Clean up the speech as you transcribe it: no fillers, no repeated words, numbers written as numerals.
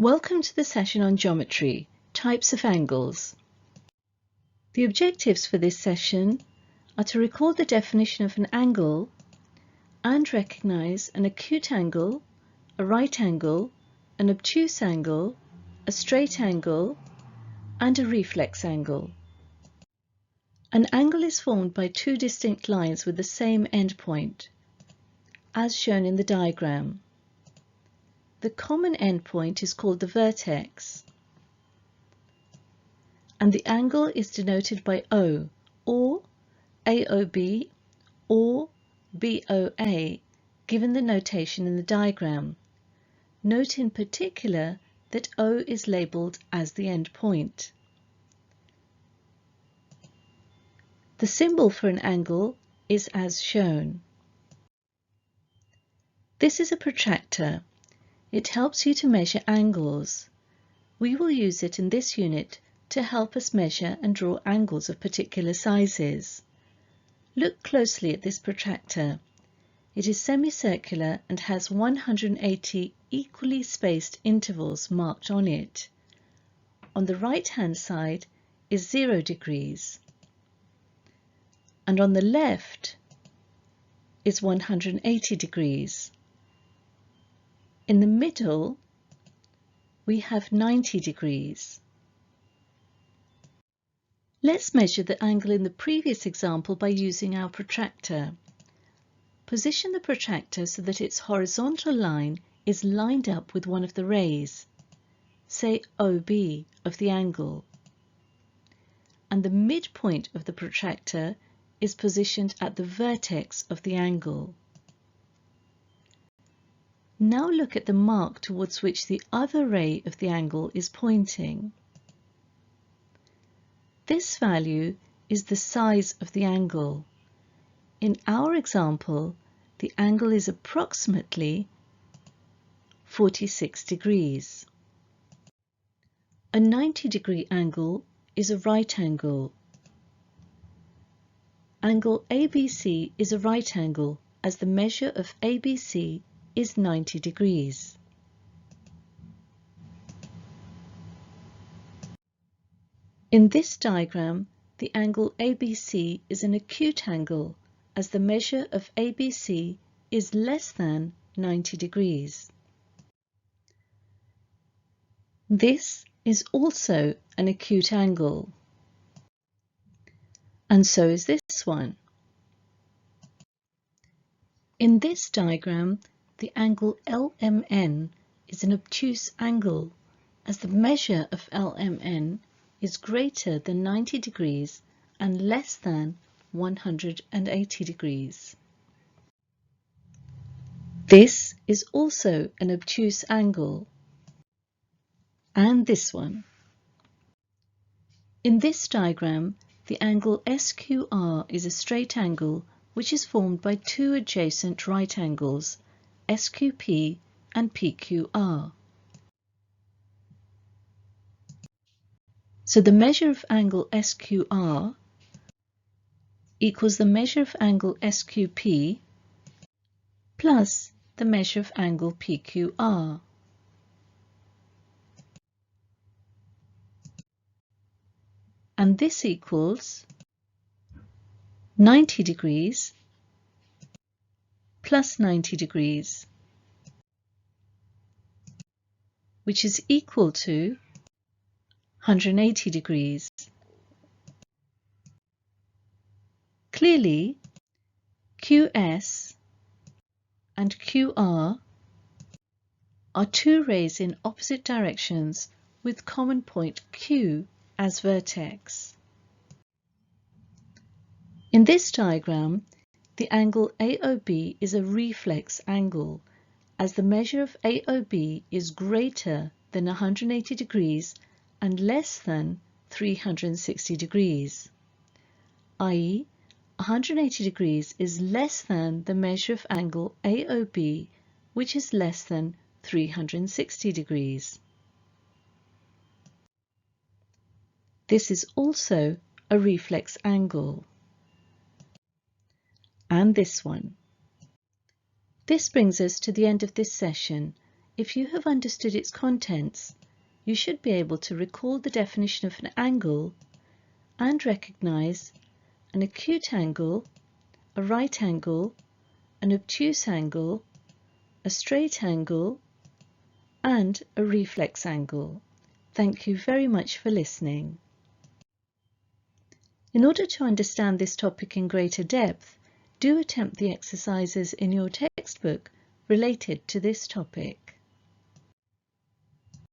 Welcome to the session on geometry, types of angles. The objectives for this session are to recall the definition of an angle and recognize an acute angle, a right angle, an obtuse angle, a straight angle, and a reflex angle. An angle is formed by two distinct lines with the same endpoint, as shown in the diagram. The common endpoint is called the vertex, and the angle is denoted by O, or AOB, or BOA, given the notation in the diagram. Note in particular that O is labelled as the endpoint. The symbol for an angle is as shown. This is a protractor. It helps you to measure angles. We will use it in this unit to help us measure and draw angles of particular sizes. Look closely at this protractor. It is semicircular and has 180 equally spaced intervals marked on it. On the right-hand side is 0 degrees, and on the left is 180 degrees. In the middle, we have 90 degrees. Let's measure the angle in the previous example by using our protractor. Position the protractor so that its horizontal line is lined up with one of the rays, say OB of the angle, and the midpoint of the protractor is positioned at the vertex of the angle. Now look at the mark towards which the other ray of the angle is pointing. This value is the size of the angle. In our example, the angle is approximately 46 degrees. A 90-degree angle is a right angle. Angle ABC is a right angle, as the measure of ABC is 90 degrees. In this diagram, the angle ABC is an acute angle, as the measure of ABC is less than 90 degrees. This is also an acute angle, and so is this one. In this diagram, the angle LMN is an obtuse angle, as the measure of LMN is greater than 90 degrees and less than 180 degrees. This is also an obtuse angle, and this one. In this diagram, the angle SQR is a straight angle which is formed by two adjacent right angles, SQP and PQR. So the measure of angle SQR equals the measure of angle SQP plus the measure of angle PQR. And this equals 90 degrees plus 90 degrees, which is equal to 180 degrees. Clearly, QS and QR are two rays in opposite directions with common point Q as vertex. In this diagram, the angle AOB is a reflex angle, as the measure of AOB is greater than 180 degrees and less than 360 degrees, i.e. 180 degrees is less than the measure of angle AOB, which is less than 360 degrees. This is also a reflex angle. And this one. This brings us to the end of this session. If you have understood its contents, you should be able to recall the definition of an angle and recognize an acute angle, a right angle, an obtuse angle, a straight angle, and a reflex angle. Thank you very much for listening. In order to understand this topic in greater depth, do attempt the exercises in your textbook related to this topic.